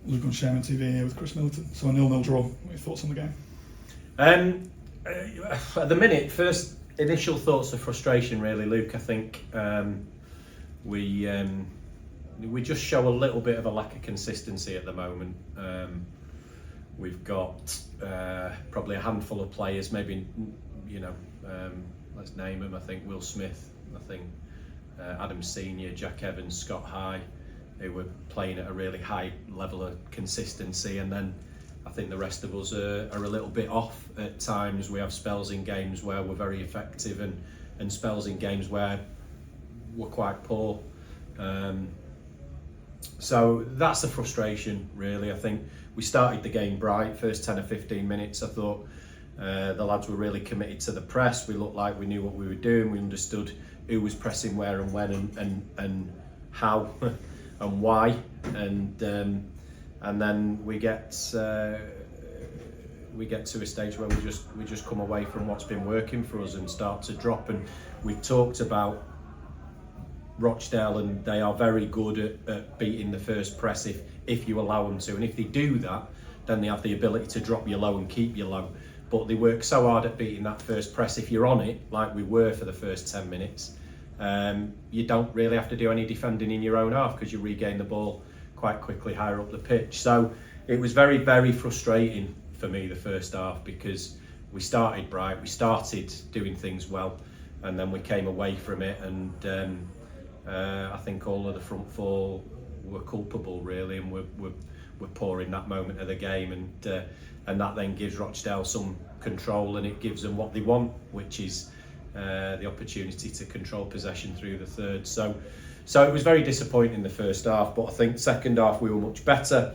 Luke on Sherman TV here with Chris Millington. So a 0-0 draw. What are your thoughts on the game? At the minute, first initial thoughts of frustration really, Luke. I think we just show a little bit of a lack of consistency at the moment. We've got probably a handful of players, maybe, let's name them. I think Will Smith, I think Adam Senior, Jack Evans, Scott High, who were playing at a really high level of consistency, and then I think the rest of us are a little bit off at times. We have spells in games where we're very effective and spells in games where we're quite poor. So that's the frustration really. I think we started the game bright, first 10 or 15 minutes. I thought the lads were really committed to the press. We looked like we knew what we were doing. We understood who was pressing where and when and how and why, and then we get to a stage where we just come away from what's been working for us and start to drop. And we've talked about Rochdale, and they are very good at beating the first press if you allow them to, and if they do that, then they have the ability to drop you low and keep you low. But they work so hard at beating that first press. If you're on it, like we were for the first 10 minutes, you don't really have to do any defending in your own half because you regain the ball quite quickly higher up the pitch. So it was very, very frustrating for me the first half, because we started bright, we started doing things well, and then we came away from it, and I think all of the front four were culpable really, and we're poor in that moment of the game, and that then gives Rochdale some control, and it gives them what they want, which is the opportunity to control possession through the third. So it was very disappointing in the first half, but I think second half we were much better.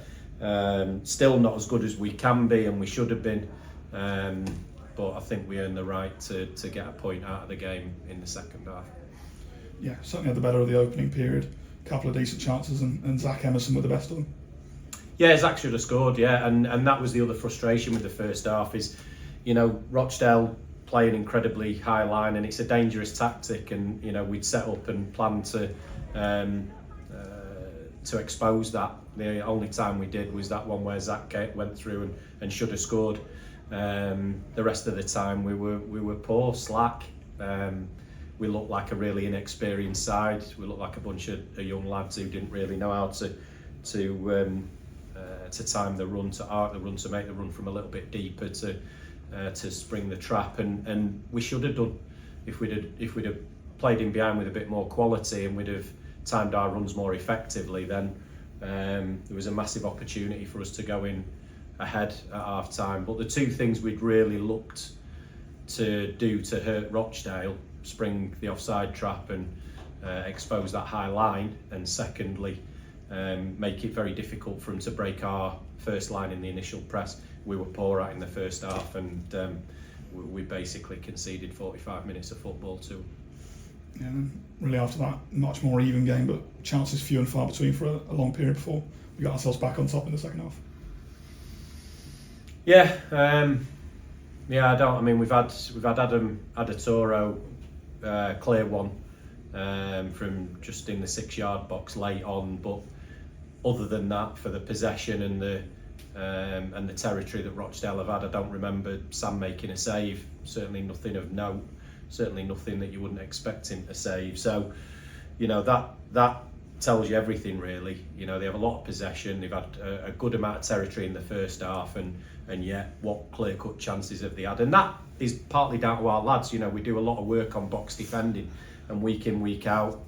Still not as good as we can be and we should have been, but I think we earned the right to get a point out of the game in the second half. Yeah, certainly had the better of the opening period. A couple of decent chances, and Zach Emerson were the best of them. Yeah, Zach should have scored, yeah, and that was the other frustration with the first half is, Rochdale play an incredibly high line, and it's a dangerous tactic, and we'd set up and planned to expose that. The only time we did was that one where Zach went through and should have scored. The rest of the time we were poor, slack. We looked like a really inexperienced side. We looked like a bunch of young lads who didn't really know how to time the run, to arc the run, to make the run from a little bit deeper, to spring the trap, and we should have done. If we'd have played in behind with a bit more quality and we'd have timed our runs more effectively, then there was a massive opportunity for us to go in ahead at half time. But the two things we'd really looked to do to hurt Rochdale, spring the offside trap and expose that high line, and secondly make it very difficult for them to break our first line in the initial press, we were poor at in the first half, and we basically conceded 45 minutes of football to. Yeah, and really after that, much more even game, but chances few and far between for a long period before we got ourselves back on top in the second half. Yeah, we've had Adam Adatoro clear one from just in the 6-yard box late on, but other than that, for the possession and the territory that Rochdale have had, I don't remember Sam making a save. Certainly nothing of note. Certainly nothing that you wouldn't expect him to save. So, that tells you everything really. They have a lot of possession. They've had a good amount of territory in the first half, and yet what clear-cut chances have they had? And that is partly down to our lads. We do a lot of work on box defending, and week in, week out,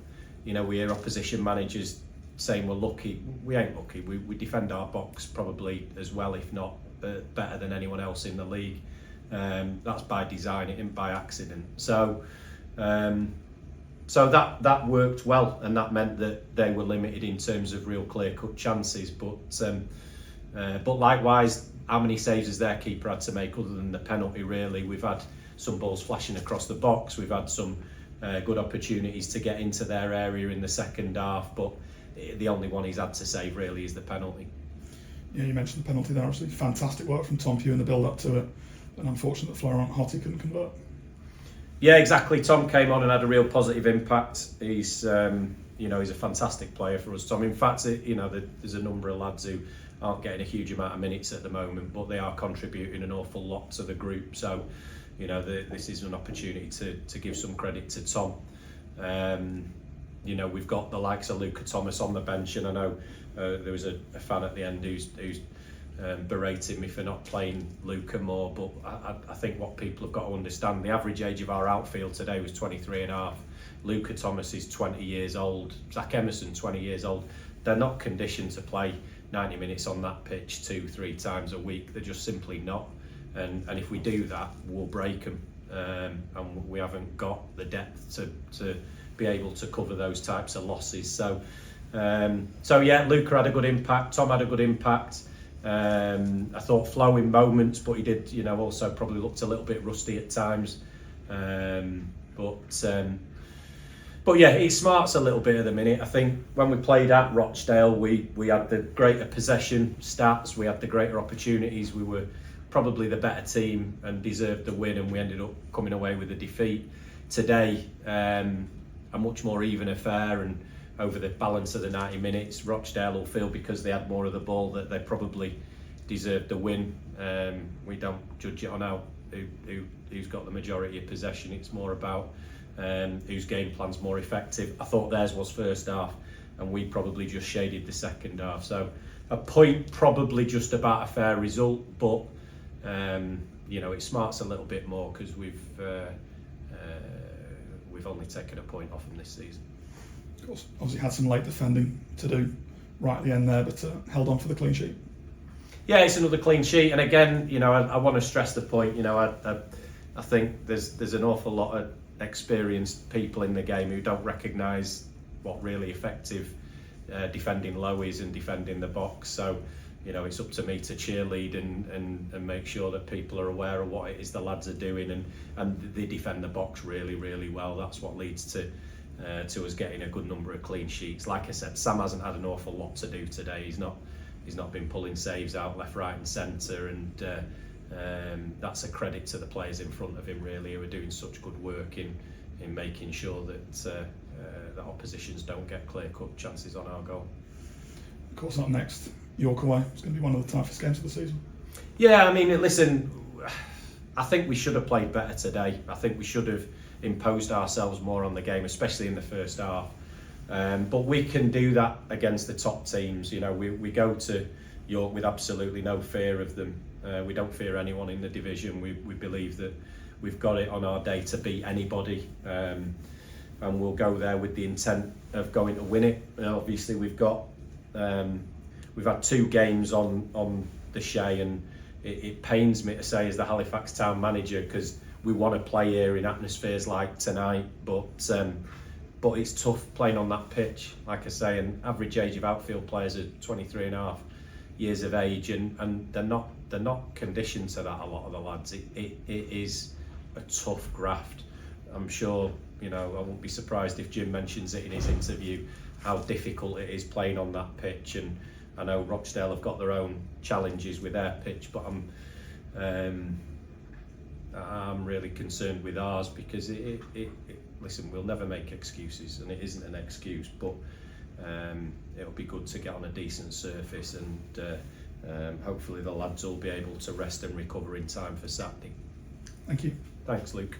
we hear opposition managers saying we're lucky. We ain't lucky. We defend our box probably as well, if not better than anyone else in the league. That's by design, it isn't by accident. So that worked well, and that meant that they were limited in terms of real clear-cut chances. But likewise, how many saves has their keeper had to make other than the penalty? Really, we've had some balls flashing across the box. We've had some good opportunities to get into their area in the second half, but the only one he's had to save really is the penalty. Yeah, you mentioned the penalty there. Obviously, fantastic work from Tom Pugh in the build-up to it, and unfortunate that Florent Hottie couldn't convert. Yeah, exactly. Tom came on and had a real positive impact. He's he's a fantastic player for us, Tom. In fact, there's a number of lads who aren't getting a huge amount of minutes at the moment, but they are contributing an awful lot to the group. So, this is an opportunity to give some credit to Tom. We've got the likes of Luca Thomas on the bench, and I know there was a fan at the end who's berating me for not playing Luca more, but I think what people have got to understand, the average age of our outfield today was 23 and a half. Luca Thomas is 20 years old, Zach Emerson 20 years old. They're not conditioned to play 90 minutes on that pitch 2-3 times a week. They're just simply not, and if we do that, we'll break them, and we haven't got the depth to be able to cover those types of losses. So yeah, Luca had a good impact, Tom had a good impact. I thought Flo in moments, but he did, also probably looked a little bit rusty at times. But yeah, he smarts a little bit at the minute. I think when we played at Rochdale, we had the greater possession stats, we had the greater opportunities, we were probably the better team and deserved the win, and we ended up coming away with a defeat. Today, a much more even affair, and over the balance of the 90 minutes, Rochdale will feel, because they had more of the ball, that they probably deserved the win. We don't judge it on who's got the majority of possession. It's more about whose game plan's more effective. I thought theirs was first half, and we probably just shaded the second half. So a point, probably just about a fair result, but it smarts a little bit more because we've only taken a point off them this season. Of course, obviously had some late defending to do right at the end there, but held on for the clean sheet. Yeah, it's another clean sheet, and again, I want to stress the point. I think there's an awful lot of experienced people in the game who don't recognise what really effective defending low is and defending the box. So, it's up to me to cheerlead and make sure that people are aware of what it is the lads are doing, and they defend the box really, really well. That's what leads to us getting a good number of clean sheets. Like I said, Sam hasn't had an awful lot to do today. He's not been pulling saves out left, right and centre, and that's a credit to the players in front of him, really, who are doing such good work in making sure that oppositions don't get clear-cut chances on our goal. Of course, up next, York away. It's going to be one of the toughest games of the season. Yeah, I mean, listen, I think we should have played better today. I think we should have imposed ourselves more on the game, especially in the first half. But we can do that against the top teams. We go to York with absolutely no fear of them. We don't fear anyone in the division. We believe that we've got it on our day to beat anybody, and we'll go there with the intent of going to win it. Obviously, we've had 2 games on the Shay, and it pains me to say as the Halifax town manager, because we want to play here in atmospheres like tonight, but it's tough playing on that pitch. Like I say, an average age of outfield players are 23 and a half years of age, and they're not conditioned to that, a lot of the lads. It is a tough graft. I'm sure, I won't be surprised if Jim mentions it in his interview, how difficult it is playing on that pitch. And I know Rochdale have got their own challenges with their pitch, but I'm really concerned with ours, because listen, we'll never make excuses, and it isn't an excuse, but it'll be good to get on a decent surface, and hopefully the lads will be able to rest and recover in time for Saturday. Thank you. Thanks, Luke.